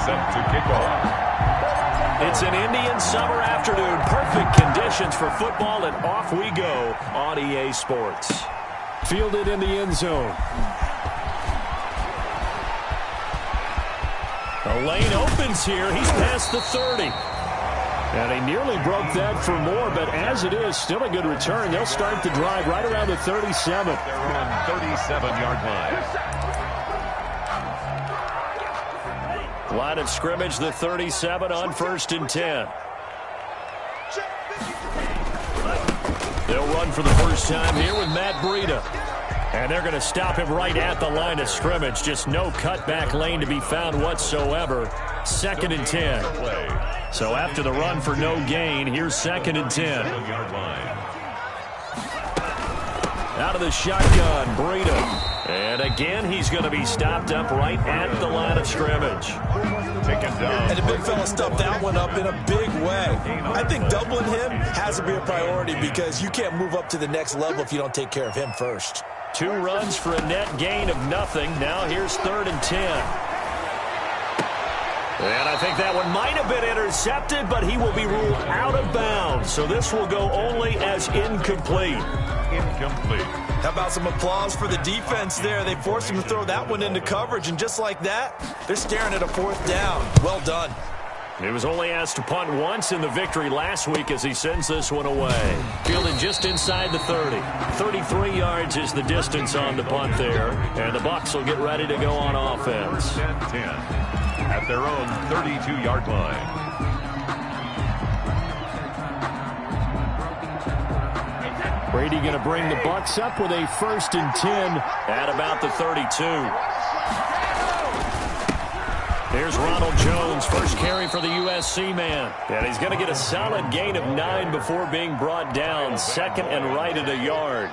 set to kick off. It's an Indian summer afternoon. Perfect conditions for football, and off we go on EA Sports. Fielded in the end zone. The lane opens here. He's past the 30. And he nearly broke that for more, but as it is, still a good return. They'll start the drive right around the 37. They're on 37-yard line. Line of scrimmage, the 37 on 1st and 10. They'll run for the first time here with Matt Breida. And they're going to stop him right at the line of scrimmage. Just no cutback lane to be found whatsoever. 2nd and 10. So after the run for no gain, here's 2nd and 10. Out of the shotgun, Breida. And again, he's going to be stopped up right at the line of scrimmage. Taken down. And the big fella stuffed that one up in a big way. I think doubling him has to be a priority because you can't move up to the next level if you don't take care of him first. 2 runs for a net gain of nothing. Now here's 3rd and 10. And I think that one might have been intercepted, but he will be ruled out of bounds. So this will go only as incomplete. Incomplete. How about some applause for the defense there? They forced him to throw that one into coverage, and just like that, they're staring at a 4th down. Well done. He was only asked to punt once in the victory last week as he sends this one away. Fielded just inside the 30. 33 yards is the distance on the punt there. And the Bucs will get ready to go on offense. 10 at their own 32-yard line. Brady going to bring the Bucs up with a 1st and 10 at about the 32. Here's Ronald Jones, first carry for the USC man. And he's going to get a solid gain of 9 before being brought down. 2nd and right at a yard.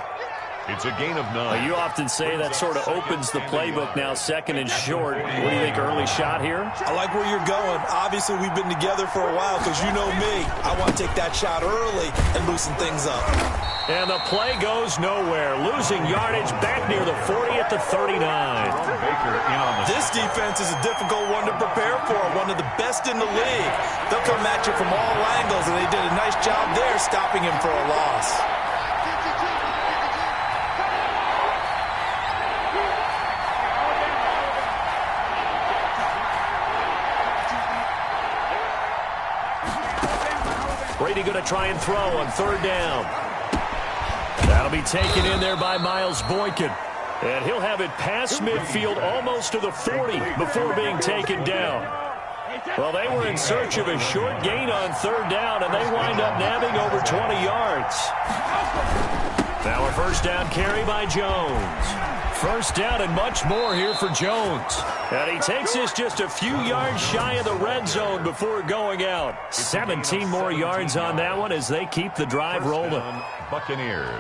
It's a gain of 9. You often say that sort of opens the playbook now, 2nd and short. What do you think, early shot here? I like where you're going. Obviously, we've been together for a while because you know me. I want to take that shot early and loosen things up. And the play goes nowhere. Losing yardage back near the 40 at the 39. This defense is a difficult one to prepare for. One of the best in the league. They'll come at you from all angles, and they did a nice job there stopping him for a loss. Brady going to try and throw on 3rd down. That'll be taken in there by Miles Boykin. And he'll have it past midfield almost to the 40 before being taken down. Well, they were in search of a short gain on 3rd down, and they wind up nabbing over 20 yards. Now a 1st down carry by Jones. 1st down and much more here for Jones. And he takes this just a few yards shy of the red zone before going out. 17 more yards on that one as they keep the drive rolling. Buccaneers.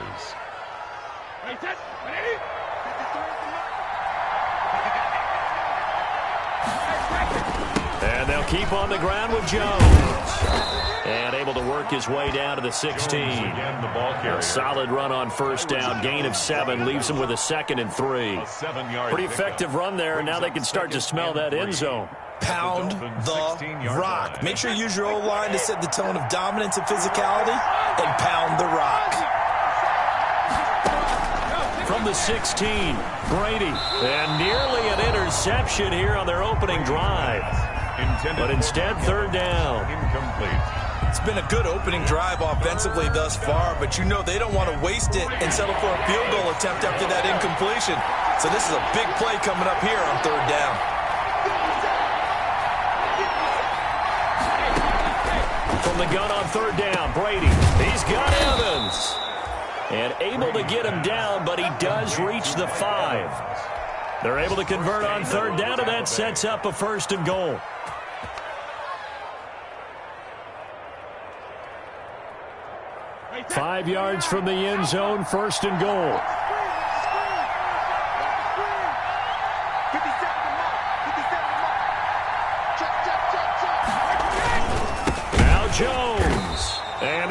And they'll keep on the ground with Jones. And able to work his way down to the 16. A solid run on 1st down. Gain of 7 leaves him with a 2nd and 3. Pretty effective run there. And now they can start to smell that end zone. Pound the rock. Make sure you use your O-line to set the tone of dominance and physicality, and pound the rock. From the 16, Brady. And nearly an interception here on their opening drive. But instead, 3rd down. Incomplete. It's been a good opening drive offensively thus far, but you know they don't want to waste it and settle for a field goal attempt after that incompletion. So this is a big play coming up here on 3rd down. From the gun on 3rd down, Brady. He's got Evans. And able to get him down, but he does reach the 5. They're able to convert on 3rd down, and that sets up a 1st and goal. Five yards from the end zone, 1st and goal. Now Jones.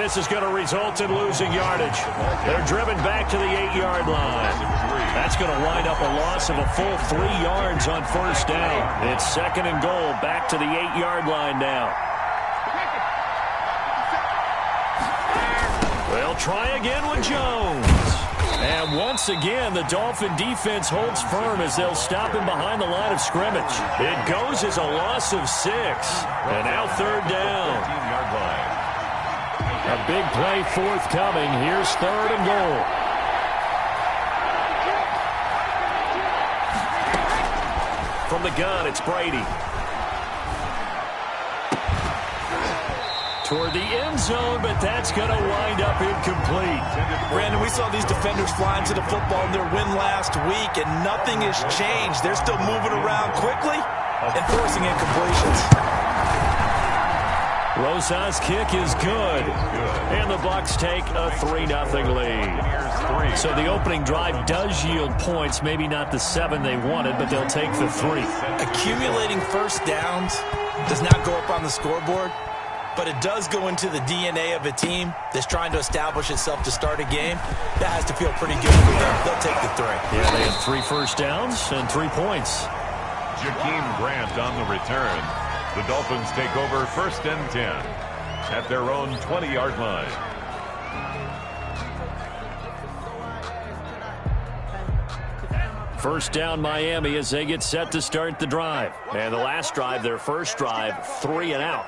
This is going to result in losing yardage. They're driven back to the 8-yard line. That's going to wind up a loss of a full 3 yards on first down. It's 2nd and goal, back to the 8-yard line now. They'll try again with Jones. And once again, the Dolphin defense holds firm as they'll stop him behind the line of scrimmage. It goes as a loss of 6. And now 3rd down. A big play forthcoming. Here's 3rd and goal. From the gun, it's Brady. Toward the end zone, but that's going to wind up incomplete. Brandon, we saw these defenders flying to the football in their win last week, and nothing has changed. They're still moving around quickly and forcing incompletions. Rosa's kick is good. And the Bucs take a 3-0 lead. So the opening drive does yield points. Maybe not the 7 they wanted, but they'll take the 3. Accumulating first downs does not go up on the scoreboard, but it does go into the DNA of a team that's trying to establish itself to start a game. That has to feel pretty good for them. They'll take the 3. Yeah, they had 3 first downs and 3 points. Jakeem Grant on the return. The Dolphins take over 1st and 10 at their own 20-yard line. First down Miami as they get set to start the drive. And the last drive, their first drive, 3 and out.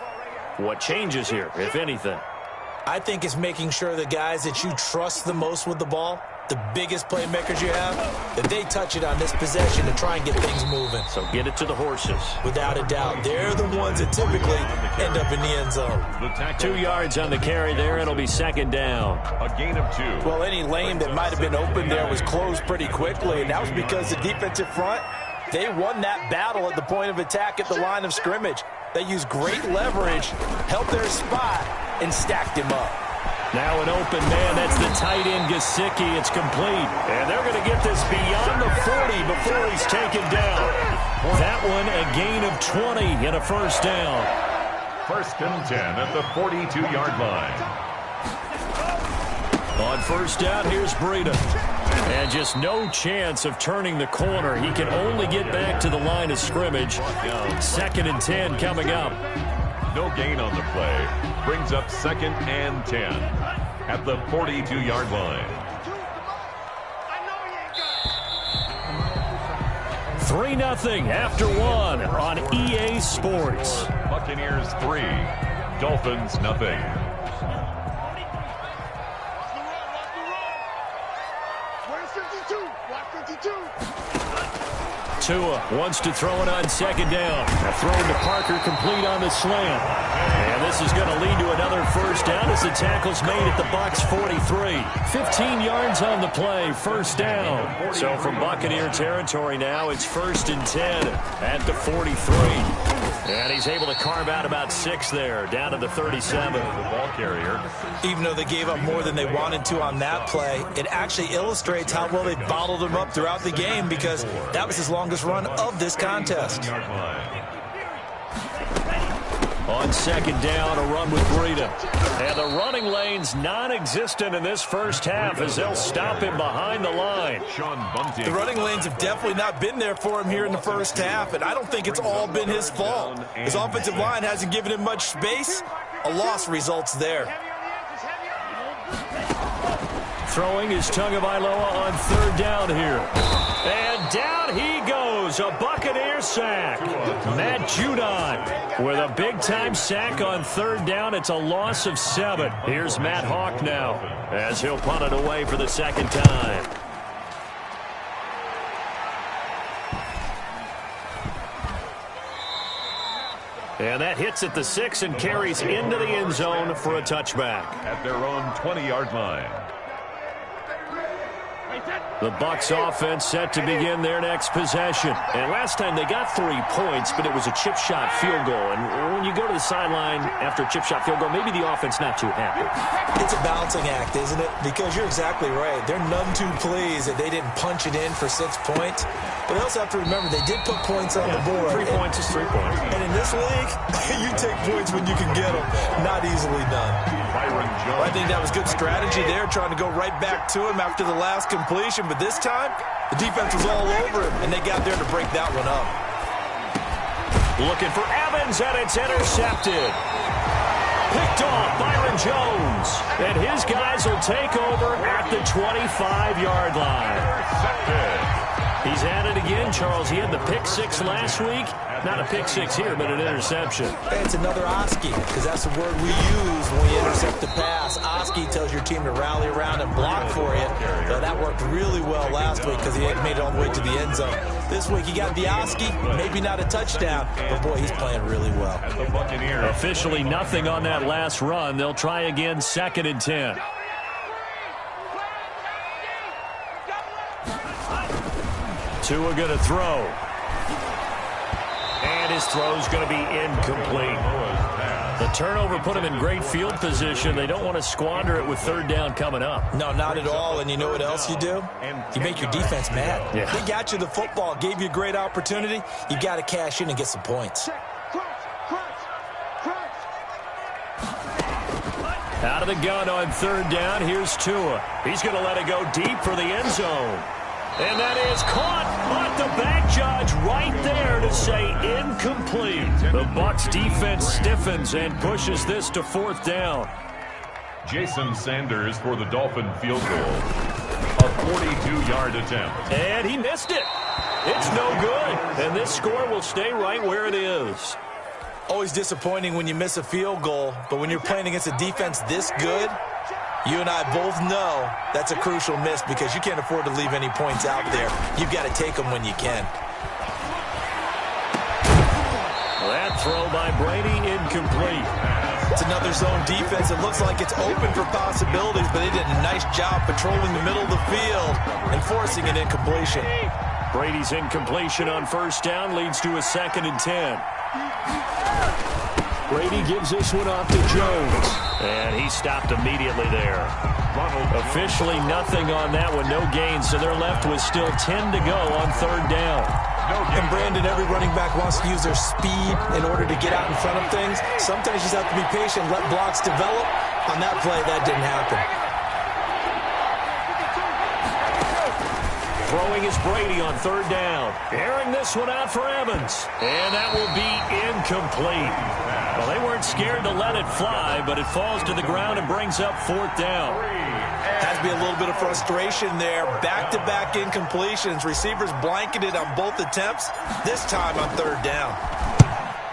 What changes here, if anything? I think it's making sure the guys that you trust the most with the ball, the biggest playmakers you have, that they touch it on this possession to try and get things moving. So get it to the horses. Without a doubt. They're the ones that typically end up in the end zone. 2 yards on the carry there. It'll be 2nd down. A gain of 2. Well, any lane that might have been open there was closed pretty quickly, and that was because the defensive front, they won that battle at the point of attack at the line of scrimmage. They used great leverage, held their spot, and stacked him up. Now an open man. That's the tight end, Gesicki. It's complete. And they're going to get this beyond the 40 before he's taken down. That one, a gain of 20 and a first down. 1st and 10 at the 42-yard line. On first down, here's Breida. And just no chance of turning the corner. He can only get back to the line of scrimmage. 2nd and 10 coming up. No gain on the play. Brings up 2nd and 10 at the 42-yard line. 3-0 after 1 on EA Sports. Buccaneers 3, Dolphins nothing. Tua wants to throw it on 2nd down. A throw to Parker, complete on the slant. And this is going to lead to another first down as the tackle's made at the Bucs 43. 15 yards on the play, first down. So from Buccaneer territory now, it's 1st and 10 at the 43. And he's able to carve out about 6 there, down to the 37. The ball carrier. Even though they gave up more than they wanted to on that play, it actually illustrates how well they bottled them up throughout the game, because that was his longest run of this contest. On 2nd down, a run with Breida. And the running lane's non-existent in this first half as they'll stop him behind the line. The running lanes have definitely not been there for him here in the first half, and I don't think it's all been his fault. His offensive line hasn't given him much space. A loss results there. Throwing is Tagovailoa on 3rd down here. And down he goes. A Buccaneer sack. Matt Judon with a big-time sack on 3rd down. It's a loss of 7. Here's Matt Hawk now as he'll punt it away for the 2nd time. And that hits at the 6 and carries into the end zone for a touchback. At their own 20-yard line. The Bucs offense set to begin their next possession. And last time they got 3 points, but it was a chip shot field goal. And when you go to the sideline after a chip shot field goal, maybe the offense not too happy. It's a balancing act, isn't it? Because you're exactly right. They're none too pleased that they didn't punch it in for 6 points. But they also have to remember they did put points on the board. 3 points is 3 points. And in this league, you take points when you can get them. Not easily done. I think that was good strategy there, trying to go right back to him after the last completion. but this time, the defense was all over him, and they got there to break that one up. Looking for Evans, and it's intercepted. Picked off Byron Jones, and his guys will take over at the 25-yard line. He's at it again, Charles. He had the pick six last week. Not a pick six here, but an interception. It's another Oski, because that's the word we use when you intercept the pass. Oski tells your team to rally around and block for you. Well, that worked really well last week because he made it all the way to the end zone. This week he got the Oski, maybe not a touchdown, but boy, he's playing really well. Officially nothing on that last run. They'll try again, 2nd and 10. Tua going to throw. And his throw's going to be incomplete. The turnover put him in great field position. They don't want to squander it with 3rd down coming up. No, not at all. And you know what else you do? You make your defense mad. Yeah. They got you the football, gave you a great opportunity. You got to cash in and get some points. Out of the gun on 3rd down. Here's Tua. He's going to let it go deep for the end zone. And that is caught, but the back judge right there to say incomplete. The Bucs defense stiffens and pushes this to 4th down. Jason Sanders for the Dolphin field goal. A 42-yard attempt. And he missed it. It's no good. And this score will stay right where it is. Always disappointing when you miss a field goal, but when you're playing against a defense this good, you and I both know that's a crucial miss because you can't afford to leave any points out there. You've got to take them when you can. That throw by Brady incomplete. It's another zone defense. It looks like it's open for possibilities, but they did a nice job patrolling the middle of the field and forcing an incompletion. Brady's incompletion on 1st down leads to a 2nd and 10. Brady gives this one off to Jones. And he stopped immediately there. Officially nothing on that one, no gain, so they're left with still 10 to go on 3rd down. And Brandon, every running back wants to use their speed in order to get out in front of things. Sometimes you just have to be patient, let blocks develop. On that play, that didn't happen. Throwing is Brady on 3rd down. Airing this one out for Evans. And that will be incomplete. Well, they weren't scared to let it fly, but it falls to the ground and brings up 4th down. Has to be a little bit of frustration there. Back-to-back incompletions. Receivers blanketed on both attempts, this time on 3rd down.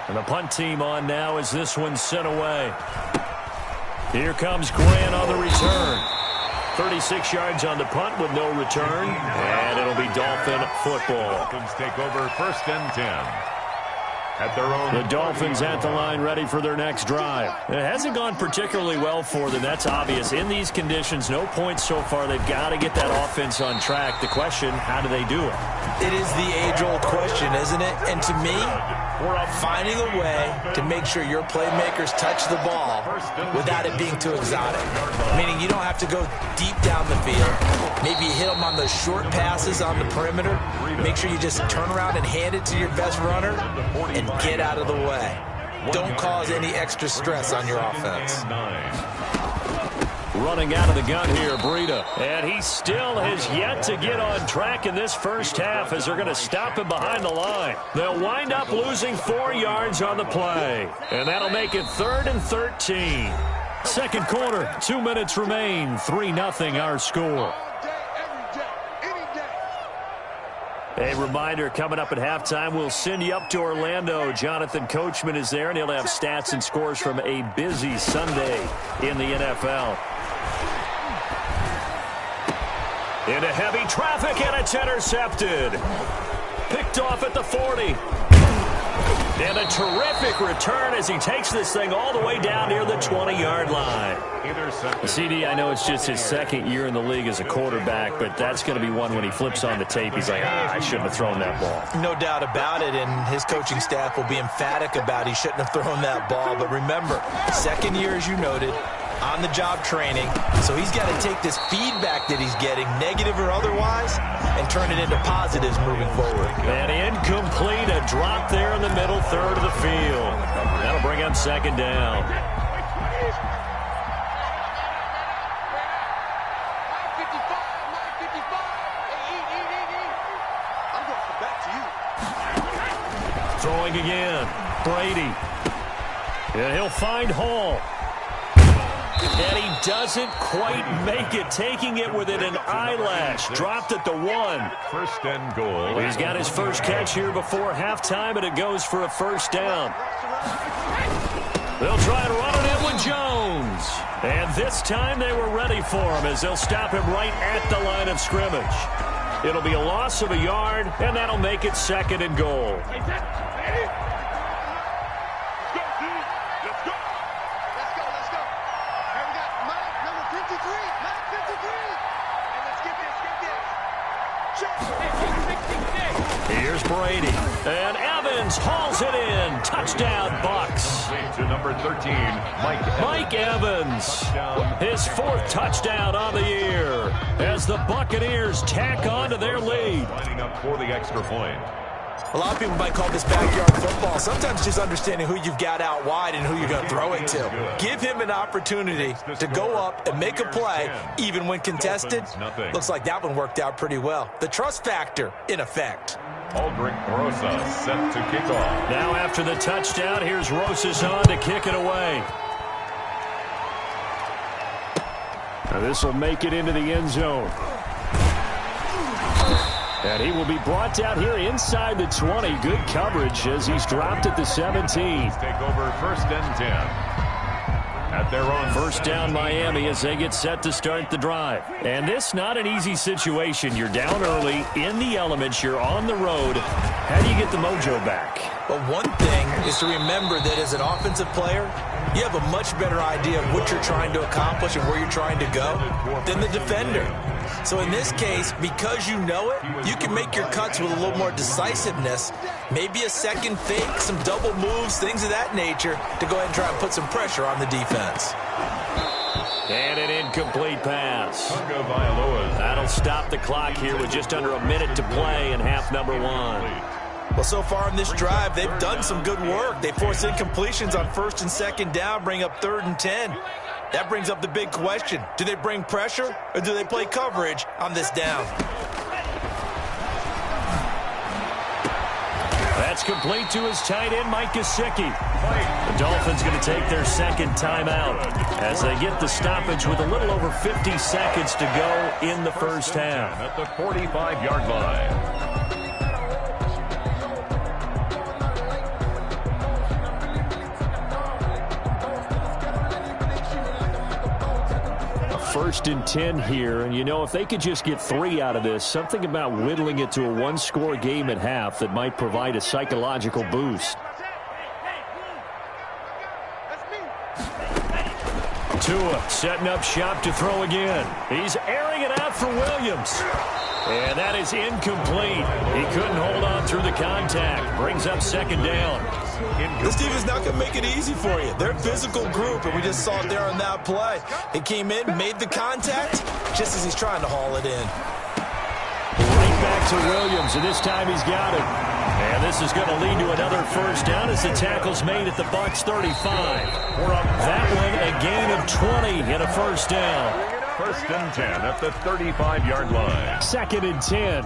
And the punt team on now as this one's sent away. Here comes Grant on the return. 36 yards on the punt with no return. And it'll be Dolphin football. Dolphins take over 1st and 10. At their own. The Dolphins at the line ready for their next drive. It hasn't gone particularly well for them. That's obvious. In these conditions, no points so far. They've got to get that offense on track. The question, how do they do it? It is the age-old question, isn't it? And to me, we're finding a way to make sure your playmakers touch the ball without it being too exotic. Meaning you don't have to go deep down the field. Maybe you hit them on those short passes on the perimeter. Make sure you just turn around and hand it to your best runner and get out of the way. Don't cause any extra stress on your offense. Running out of the gun here, Breida. And he still has yet to get on track in this first half as they're going to stop him behind the line. They'll wind up losing 4 yards on the play. And that'll make it 3rd and 13. 2nd quarter, 2 minutes remain. 3-0 our score. A reminder, coming up at halftime, we'll send you up to Orlando. Jonathan Coachman is there, and he'll have stats and scores from a busy Sunday in the NFL. Into heavy traffic, and it's intercepted. Picked off at the 40. And a terrific return as he takes this thing all the way down near the 20-yard line. CD, I know it's just his 2nd year in the league as a quarterback, but that's going to be one when he flips on the tape. He's like, I shouldn't have thrown that ball. No doubt about it, and his coaching staff will be emphatic about he shouldn't have thrown that ball. But remember, 2nd year, as you noted, on-the-job training. So he's got to take this feedback that he's getting, negative or otherwise, and turn it into positives moving forward. And incomplete, a drop there in the middle third of the field. That'll bring up 2nd down. throwing again. Brady. And he'll find Hall. And he doesn't quite make it, taking it within an eyelash. Dropped at the 1. First and goal. He's got his first catch here before halftime, and it goes for a first down. They'll try to run it in with Jones. And this time they were ready for him as they'll stop him right at the line of scrimmage. It'll be a loss of a yard, and that'll make it second and goal. Here's Brady. And Evans hauls it in. Touchdown, Bucks. To number 13, Mike Evans. His 4th touchdown on the year as the Buccaneers tack on to their lead. Lining up for the extra point. A lot of people might call this backyard football. Sometimes just understanding who you've got out wide and who you're going to throw it to. Give him an opportunity to go up and make a play, even when contested. Looks like that one worked out pretty well. The trust factor in effect. Aldrich Rosa set to kick off. Now after the touchdown, here's Rosas on to kick it away. Now this will make it into the end zone. And he will be brought down here inside the 20. Good coverage as he's dropped at the 17. Take over first and 10. At their own first down Miami as they get set to start the drive. And this not an easy situation. You're down early in the elements. You're on the road. How do you get the mojo back? Well, one thing is to remember that as an offensive player, you have a much better idea of what you're trying to accomplish and where you're trying to go than the defender. So in this case, because you know it, you can make your cuts with a little more decisiveness, maybe a second fake, some double moves, things of that nature, to go ahead and try and put some pressure on the defense. And an incomplete pass. That'll stop the clock here with just under a minute to play in half number 1. Well, so far in this drive, they've done some good work. They force incompletions on first and second down, bring up 3rd and 10. That brings up the big question. Do they bring pressure or do they play coverage on this down? That's complete to his tight end, Mike Gesicki. The Dolphins going to take their second timeout as they get the stoppage with a little over 50 seconds to go in the first half. At the 45-yard line. First and 10 here, and you know, if they could just get 3 out of this, something about whittling it to a one-score game at half that might provide a psychological boost. Tua setting up shop to throw again. He's airing it out for Williams. And that is incomplete. He couldn't hold on through the contact. Brings up second down. This team is not going to make it easy for you. They're a physical group, and we just saw it there on that play. He came in, made the contact, just as he's trying to haul it in. Right back to Williams, and this time he's got it. And this is going to lead to another first down as the tackle's made at the Bucs 35. That one a gain of 20 and a first down. First and 10 at the 35-yard line. Second and 10.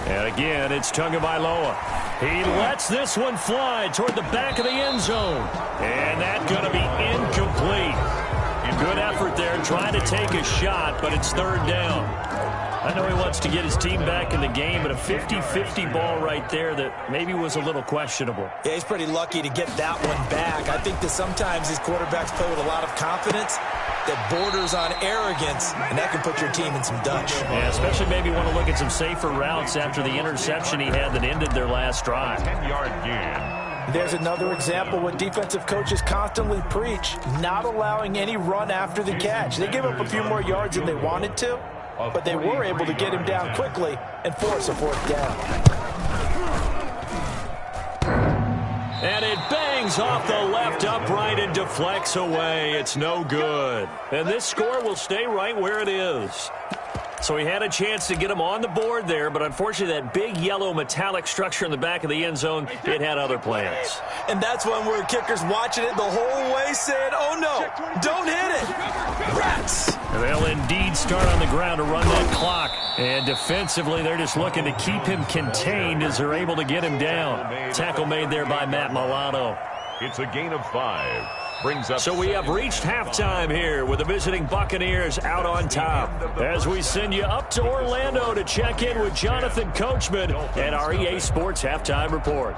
And again, it's Tagovailoa. He lets this one fly toward the back of the end zone. And that's going to be incomplete. Good effort there, trying to take a shot, but it's third down. I know he wants to get his team back in the game, but a 50-50 ball right there that maybe was a little questionable. Yeah, he's pretty lucky to get that one back. I think that sometimes these quarterbacks play with a lot of confidence that borders on arrogance, and that can put your team in some Dutch. Yeah, especially maybe want to look at some safer routes after the interception he had that ended their last drive. 10-yard gain. There's another example what defensive coaches constantly preach, not allowing any run after the catch. They gave up a few more yards than they wanted to, but they were able to get him down quickly and force a fourth down. And it bangs off the left upright and deflects away. It's no good. And this score will stay right where it is. So he had a chance to get him on the board there, but unfortunately that big yellow metallic structure in the back of the end zone, it had other plans. And that's when we're kickers watching it the whole way saying, oh no, don't hit it. Rats. They'll indeed start on the ground to run that clock. And defensively, they're just looking to keep him contained as they're able to get him down. Tackle made there by Matt Milano. It's a gain of 5. Brings up. So we have reached halftime here with the visiting Buccaneers out on top. As we send you up to Orlando to check in with Jonathan Coachman and our EA Sports Halftime Report.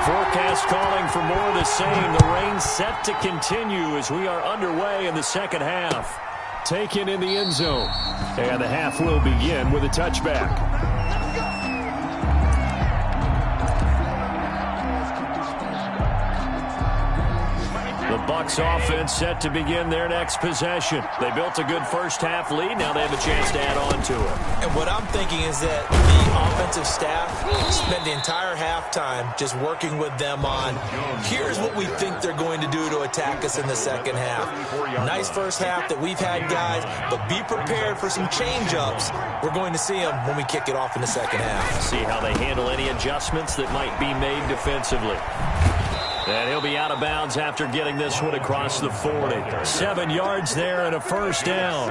Forecast calling for more of the same. The rain set to continue as we are underway in the second half. Taken in the end zone. And the half will begin with a touchback. The Bucs offense set to begin their next possession. They built a good first half lead. Now they have a chance to add on to it. And what I'm thinking is that the offensive staff spent the entire halftime just working with them on, here's what we think they're going to do to attack us in the second half. Nice first half that we've had, guys, but be prepared for some change-ups. We're going to see them when we kick it off in the second half. See how they handle any adjustments that might be made defensively. And he'll be out of bounds after getting this one across the 40. 7 yards there and a first down.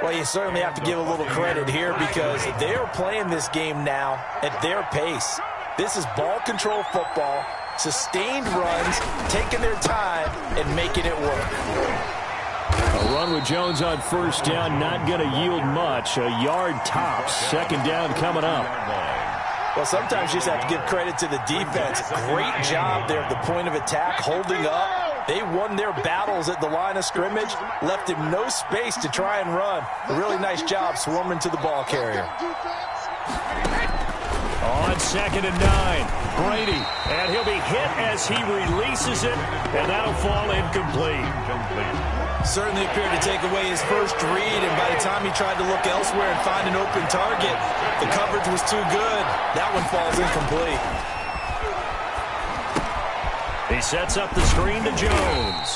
Well, you certainly have to give a little credit here because they are playing this game now at their pace. This is ball control football, sustained runs, taking their time and making it work. A run with Jones on first down, not going to yield much. A yard tops. Second down coming up. Well, sometimes you just have to give credit to the defense. Great job there at the point of attack, holding up. They won their battles at the line of scrimmage, left him no space to try and run. A really nice job swarming to the ball carrier. On second and 9, Brady. And he'll be hit as he releases it, and that'll fall incomplete. Certainly appeared to take away his first read, and by the time he tried to look elsewhere and find an open target, the coverage was too good. That one falls incomplete. He sets up the screen to Jones.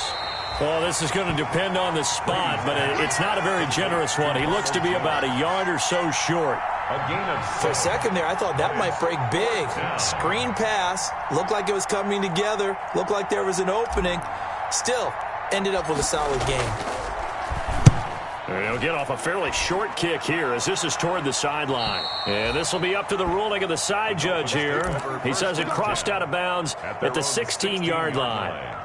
Well, this is going to depend on the spot, but it's not a very generous one. He looks to be about a yard or so short. For a second there, I thought that might break big. Screen pass, looked like it was coming together, looked like there was an opening. Still, ended up with a solid game. He'll get off a fairly short kick here as this is toward the sideline. And this will be up to the ruling of the side judge here. He says it crossed out of bounds at the 16-yard line.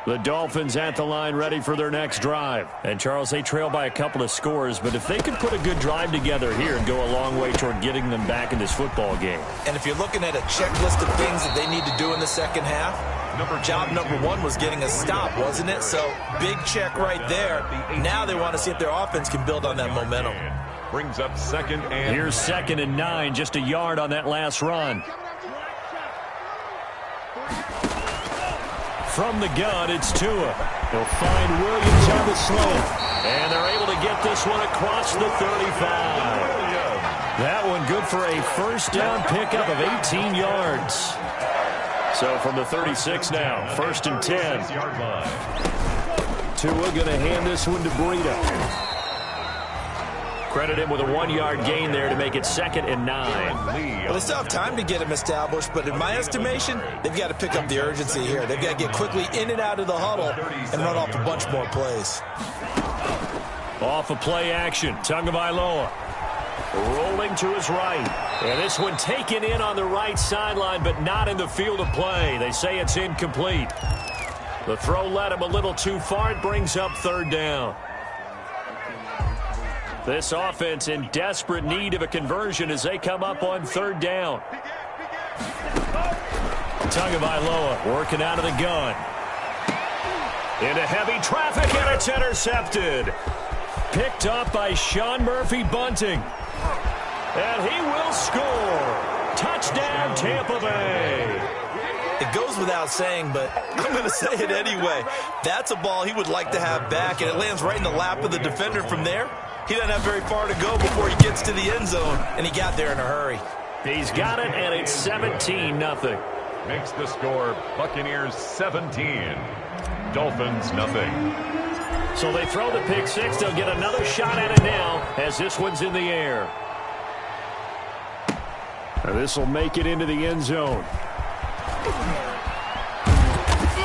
The Dolphins at the line ready for their next drive. And, Charles, they trail by a couple of scores, but if they could put a good drive together here and go a long way toward getting them back in this football game. And if you're looking at a checklist of things that they need to do in the second half, job number 1 was getting a stop, wasn't it? So, big check right there. Now they want to see if their offense can build on that momentum. Brings up second and... Here's second and 9, just a yard on that last run. From the gun, it's Tua. He'll find Williams on the slope. And they're able to get this one across the 35. That one good for a first down pickup of 18 yards. So from the 36 now, first and 10. Tua going to hand this one to Breida. Credit him with a 1-yard gain there to make it second and 9. Well, they still have time to get him established, but in my estimation, they've got to pick up the urgency here. They've got to get quickly in and out of the huddle and run off a bunch more plays. Off of play action, Tagovailoa rolling to his right. And this one taken in on the right sideline, but not in the field of play. They say it's incomplete. The throw led him a little too far. It brings up third down. This offense in desperate need of a conversion as they come up on third down. Tagovailoa working out of the gun. Into heavy traffic, and it's intercepted. Picked up by Sean Murphy-Bunting. And he will score. Touchdown, Tampa Bay. It goes without saying, but I'm going to say it anyway. That's a ball he would like to have back, and it lands right in the lap of the defender from there. He doesn't have very far to go before he gets to the end zone, and he got there in a hurry. He's got it, and it's 17-0. makes the score Buccaneers 17, Dolphins nothing. So they throw the pick six. They'll get another shot at it now as this one's in the air. This will make it into the end zone.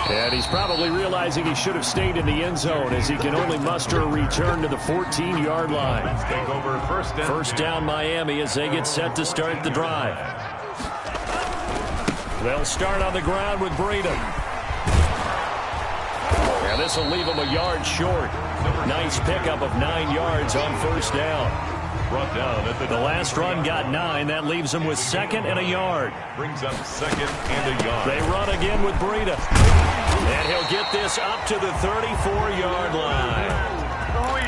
And he's probably realizing he should have stayed in the end zone as he can only muster a return to the 14-yard line. Let's take over first down Miami as they get set to start the drive. They'll start on the ground with Breida. And this will leave him a yard short. Nice pickup of 9 yards on first down. Brought down at the last run got 9. That leaves them with 2nd and a yard. Brings up 2nd and a yard. They run again with Breida. And he'll get this up to the 34-yard line.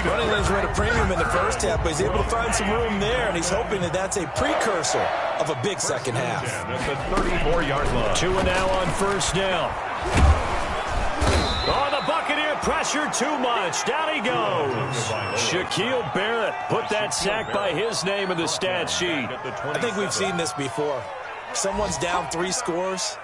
Running lanes were at a premium in the first half, but he's able to find some room there, and he's hoping that that's a precursor of a big second half. That's a 34-yard line. 2 and now on first down. Oh, the Buccaneer pressure too much. Down he goes. Shaquille Barrett put that sack by his name in the stat sheet. I think we've seen this before. Someone's down 3 scores.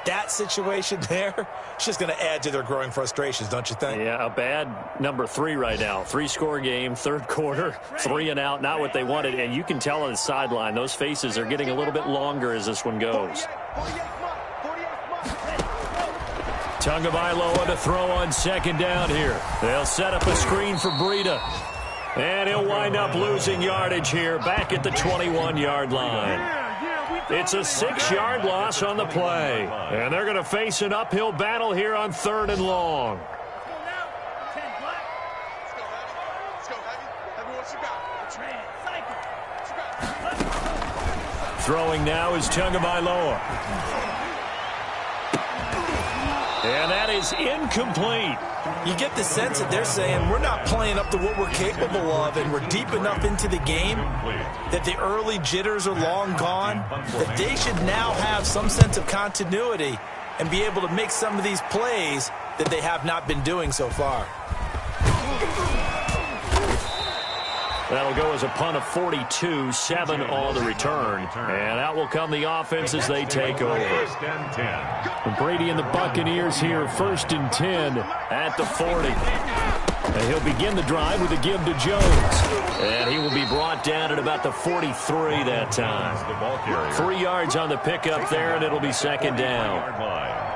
That situation there, it's just going to add to their growing frustrations, don't you think? Yeah, a bad number 3 right now. 3-score game, third quarter, 3 and out, not what they wanted. And you can tell on the sideline, those faces are getting a little bit longer as this one goes. Tagovailoa to throw on second down here. They'll set up a screen for Breida. And he'll wind up losing yardage here back at the 21-yard line. It's a 6-yard loss on the play. And they're going to face an uphill battle here on 3rd and long. Throwing now is Tagovailoa. And that is incomplete. You get the sense that they're saying we're not playing up to what we're capable of, and we're deep enough into the game that the early jitters are long gone, that they should now have some sense of continuity and be able to make some of these plays that they have not been doing so far. That'll go as a punt of 42, 7 on the return. And out will come the offense as they take over. Brady and the Buccaneers here, 1st and 10 at the 40. And he'll begin the drive with a give to Jones. And he will be brought down at about the 43 that time. 3 yards on the pickup there, and it'll be 2nd down.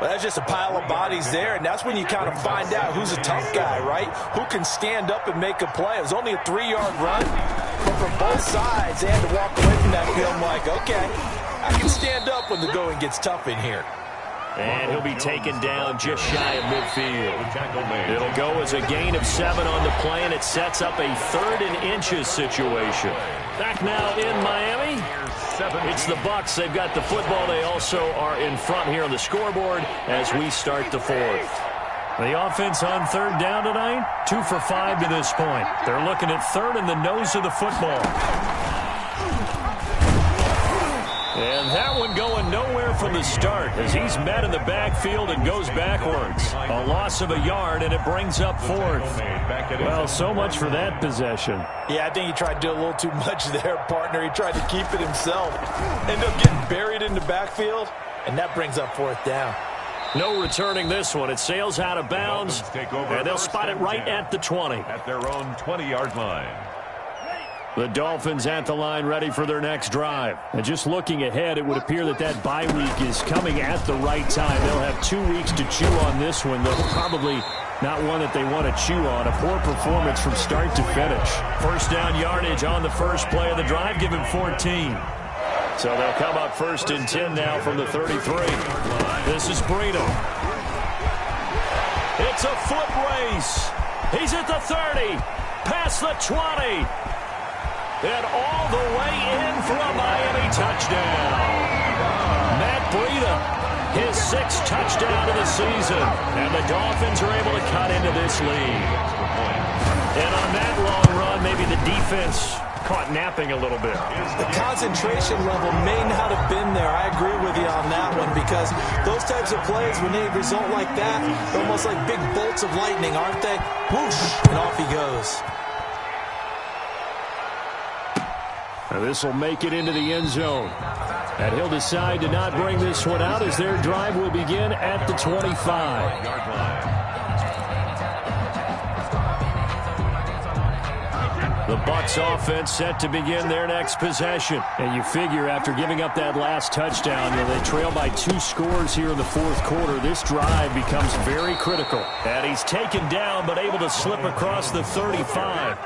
Well, that's just a pile of bodies there, and that's when you kind of find out who's a tough guy, right? Who can stand up and make a play. It was only a 3-yard run, but from both sides, they had to walk away from that film like, okay, I can stand up when the going gets tough in here. And he'll be taken down just shy of midfield. It'll go as a gain of 7 on the play, and it sets up a 3rd and inches situation. Back now in Miami. It's the Bucs. They've got the football. They also are in front here on the scoreboard as we start the 4th. The offense on 3rd down tonight, 2 for 5 to this point. They're looking at 3rd in the nose of the football. And that one going nowhere from the start as he's met in the backfield and goes backwards. A loss of a yard, and it brings up 4th. Well, so much for that possession. Yeah, I think he tried to do a little too much there, partner. He tried to keep it himself. Ended up getting buried in the backfield, and that brings up 4th down. No returning this one. It sails out of bounds, and they'll spot it right at the 20. At their own 20-yard line. The Dolphins at the line ready for their next drive. And just looking ahead, it would appear that that bye week is coming at the right time. They'll have 2 weeks to chew on this one, though probably not one that they want to chew on. A poor performance from start to finish. First down yardage on the first play of the drive, give him 14. So they'll come up 1st and 10 now from the 33. This is Breida. It's a foot race. He's at the 30, past the 20. And all the way in for a Miami touchdown. Matt Breida, his 6th touchdown of the season. And the Dolphins are able to cut into this lead. And on that long run, maybe the defense caught napping a little bit. The concentration level may not have been there. I agree with you on that one because those types of plays, when they result like that, they're almost like big bolts of lightning, aren't they? Whoosh, and off he goes. This will make it into the end zone. And he'll decide to not bring this one out as their drive will begin at the 25. The Bucs offense set to begin their next possession. And you figure after giving up that last touchdown, they trail by 2 scores here in the fourth quarter. This drive becomes very critical. And he's taken down but able to slip across the 35.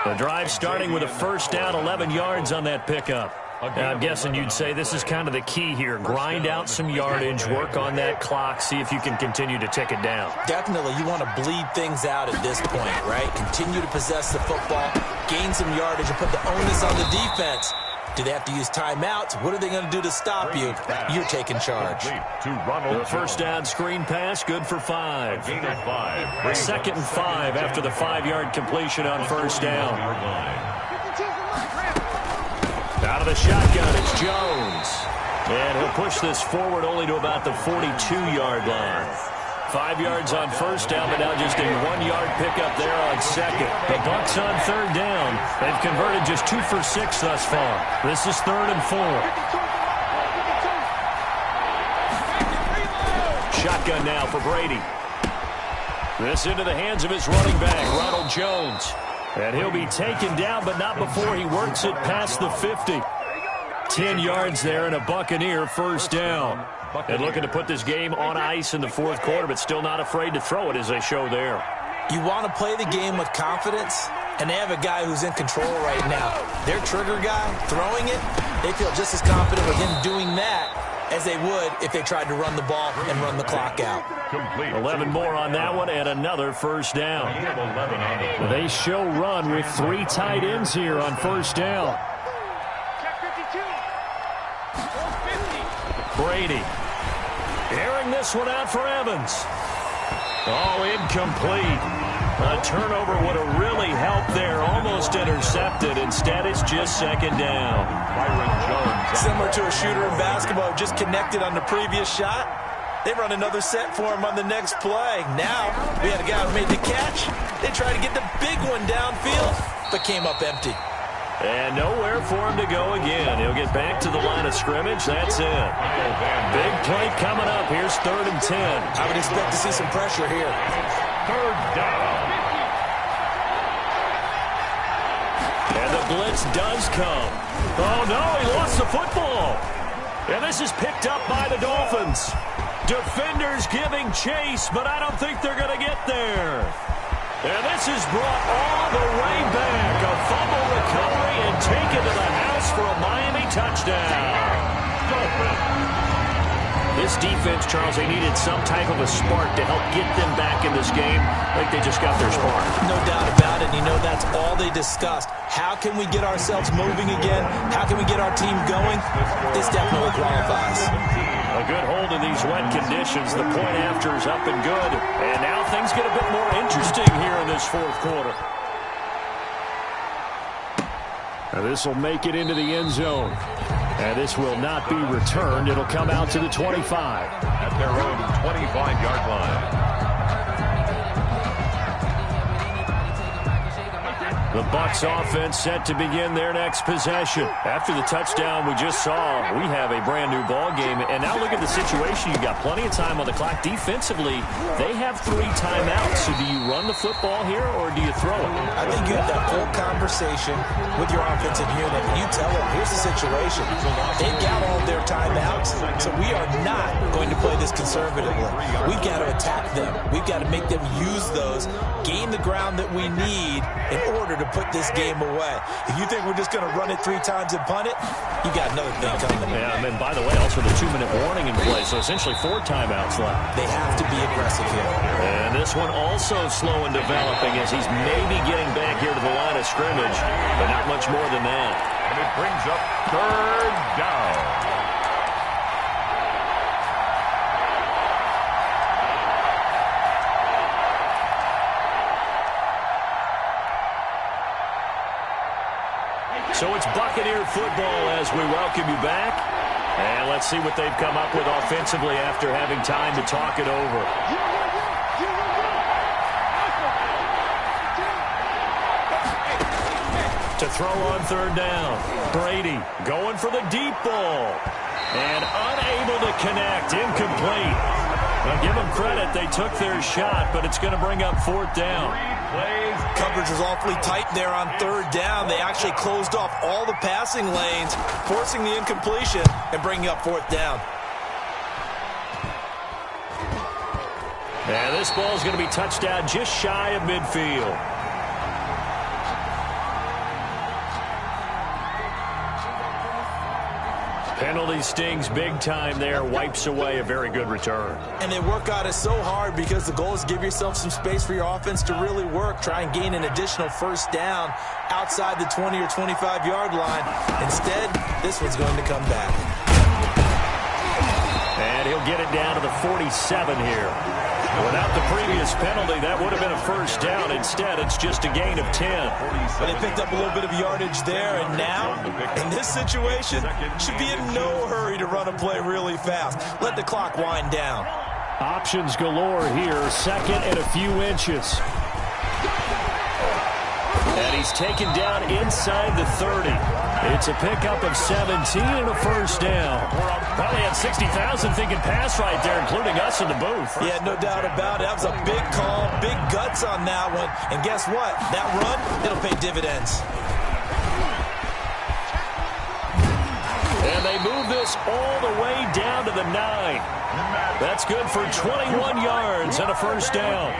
The drive starting with a first down, 11 yards on that pickup. Now, I'm guessing you'd say this is kind of the key here. Grind out some yardage, work on that clock, see if you can continue to tick it down. Definitely, you want to bleed things out at this point, right? Continue to possess the football, gain some yardage, and put the onus on the defense. Do they have to use timeouts? What are they going to do to stop you? You're taking charge. The first down screen pass, good for 5. Second and 5 after the 5-yard completion on first down. Out of the shotgun, it's Jones. And he'll push this forward only to about the 42-yard line. 5 yards on first down, but now just a 1-yard pickup there on second. The Bucs on third down. They've converted just 2 for 6 thus far. This is 3rd and 4. Shotgun now for Brady. This into the hands of his running back, Ronald Jones. And he'll be taken down, but not before he works it past the 50. 10 yards there and a Buccaneer first down. And looking to put this game on ice in the fourth quarter, but still not afraid to throw it as they show there. You want to play the game with confidence, and they have a guy who's in control right now. Their trigger guy, throwing it, they feel just as confident with him doing that as they would if they tried to run the ball and run the clock out. 11 more on that one and another first down. They show run with 3 tight ends here on first down. Brady airing this one out for Evans. Oh, incomplete. A turnover would have really helped there. Almost intercepted. Instead, it's just second down. Similar to a shooter in basketball, just connected on the previous shot. They run another set for him on the next play. Now, we had a guy who made the catch. They tried to get the big one downfield, but came up empty. And nowhere for him to go again. He'll get back to the line of scrimmage. That's it. Big play coming up. Here's 3rd and 10. I would expect to see some pressure here. 3rd down. And the blitz does come. Oh, no, he lost the football. And this is picked up by the Dolphins. Defenders giving chase, but I don't think they're going to get there. And this is brought all the way back. A fumble recovery and taken to the house for a Miami touchdown. This defense, Charles, they needed some type of a spark to help get them back in this game. I think they just got their spark. No doubt about it. You know, that's all they discussed. How can we get ourselves moving again? How can we get our team going? This definitely qualifies. A good hold in these wet conditions. The point after is up and good. And now things get a bit more interesting here in this fourth quarter. Now this will make it into the end zone. And this will not be returned. It'll come out to the 25. At their own 25-yard line. The Bucs offense set to begin their next possession. After the touchdown we just saw, we have a brand new ball game. And now look at the situation. You've got plenty of time on the clock. Defensively, they have 3 timeouts. So do you run the football here or do you throw it? I think you have that full conversation with your offensive unit. You tell them, here's the situation. They've got all their timeouts, so we are not going to play this conservatively. We've got to attack them. We've got to make them use those, gain the ground that we need in order to put this game away. If you think we're just going to run it 3 times and punt it, you got another thing coming. Yeah, and by the way, also the 2-minute warning in play, so essentially 4 timeouts left. They have to be aggressive here. And this one also slow and developing as he's maybe getting back here to the line of scrimmage, but not much more than that. And it brings up 3rd down. So it's Buccaneer football as we welcome you back. And let's see what they've come up with offensively after having time to talk it over. To throw on 3rd down. Brady going for the deep ball. And unable to connect. Incomplete. Now, give them credit. They took their shot, but it's going to bring up fourth down. Coverage was awfully tight there on third down. They actually closed off all the passing lanes, forcing the incompletion and bringing up fourth down. And this ball is going to be touched down just shy of midfield. Penalty stings big time there, wipes away a very good return. And they work on it so hard because the goal is give yourself some space for your offense to really work. Try and gain an additional first down outside the 20 or 25-yard line. Instead, this one's going to come back. And he'll get it down to the 47 here. Without the previous penalty, that would have been a first down. Instead, it's just a gain of 10. But they picked up a little bit of yardage there, and now, in this situation, should be in no hurry to run a play really fast. Let the clock wind down. Options galore here, second and a few inches. And he's taken down inside the 30. It's a pickup of 17 and a first down. Probably had 60,000 thinking pass right there, including us in the booth. Yeah, no doubt about it. That was a big call, big guts on that one. And guess what? That run, it'll pay dividends. And they move this all the way down to the 9. That's good for 21 yards and a first down.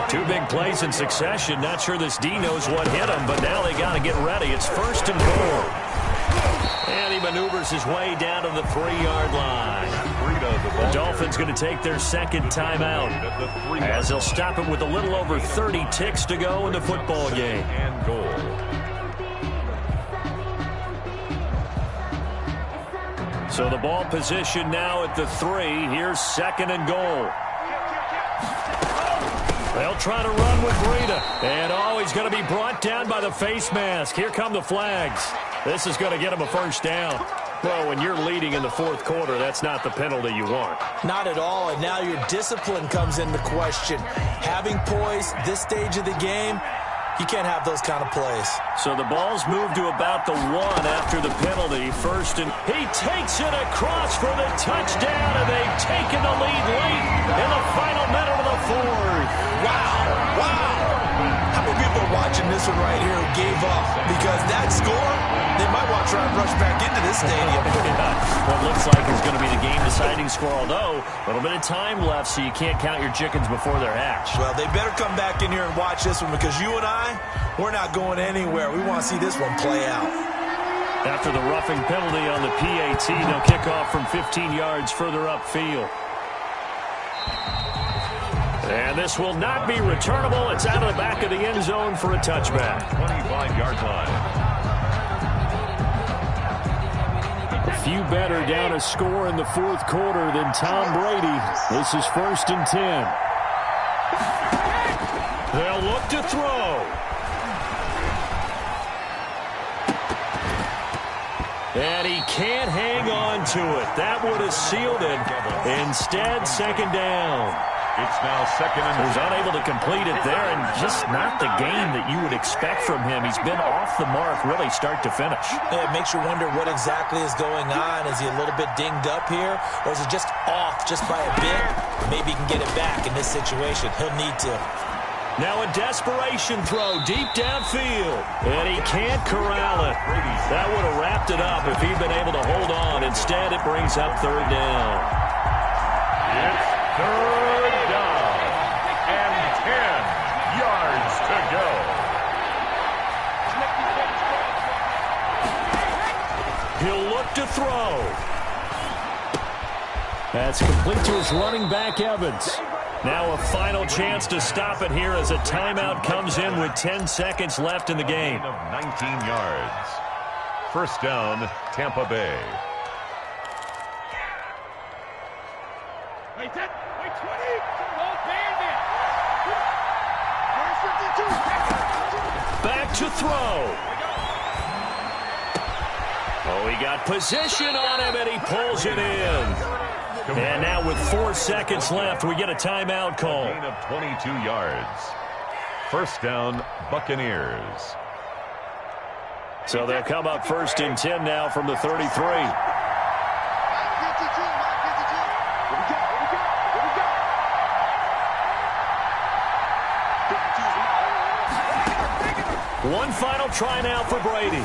Two big plays in succession. Not sure this D knows what hit him, but now they got to get ready. It's first and goal. And he maneuvers his way down to the 3-yard line. The Dolphins going to take their second timeout as they'll stop it with a little over 30 ticks to go in the football game. And goal. So the ball position now at the 3. Here's second and goal. They'll try to run with Breida. And, he's going to be brought down by the face mask. Here come the flags. This is going to get him a first down. Well, when you're leading in the fourth quarter, that's not the penalty you want. Not at all, and now your discipline comes into question. Having poise this stage of the game, you can't have those kind of plays. So the ball's moved to about the 1 after the penalty. First, and he takes it across for the touchdown, and they've taken the lead late in the final minute of the fourth. Wow, wow. How many people are watching this one right here who gave up? Because that score, they might want to try and rush back into this stadium. What looks like is going to be the game-deciding score, although a little bit of time left, so you can't count your chickens before they're hatched. Well, they better come back in here and watch this one because you and I, we're not going anywhere. We want to see this one play out. After the roughing penalty on the PAT, they'll kick off from 15 yards further upfield. And this will not be returnable. It's out of the back of the end zone for a touchback. 25-yard line. A few better down a score in the fourth quarter than Tom Brady. This is first and 10. They'll look to throw. And he can't hang on to it. That would have sealed it. Instead, second down. It's now second and 10. He's unable to complete it there, and just not the game that you would expect from him. He's been off the mark really start to finish. Yeah, it makes you wonder what exactly is going on. Is he a little bit dinged up here, or is he just off just by a bit? Maybe he can get it back in this situation. He'll need to. Now a desperation throw deep downfield, and he can't corral it. That would have wrapped it up if he'd been able to hold on. Instead, it brings up third down. It's third down and 10 yards to go. He'll look to throw. That's complete to his running back, Evans. Now a final chance to stop it here as a timeout comes in with 10 seconds left in the game. Of 19 yards. First down, Tampa Bay. Wait 10, wait 20, roll bandit. Back to throw. Oh, he got position on him, and he pulls it in. And now with 4 seconds left, we get a timeout call. A gain of 22 yards. First down, Buccaneers. So they'll come up first and 10 now from the 33. One final try now for Brady.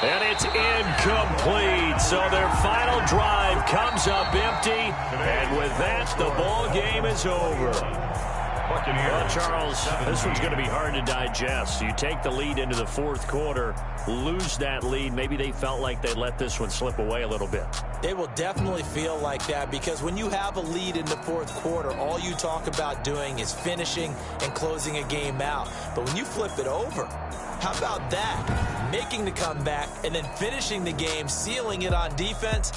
And it's incomplete. So their final drive comes up empty. And with that, the ball game is over. Well, Charles, this one's going to be hard to digest. You take the lead into the fourth quarter, lose that lead. Maybe they felt like they let this one slip away a little bit. They will definitely feel like that because when you have a lead in the fourth quarter, all you talk about doing is finishing and closing a game out. But when you flip it over, how about that? Making the comeback and then finishing the game, sealing it on defense.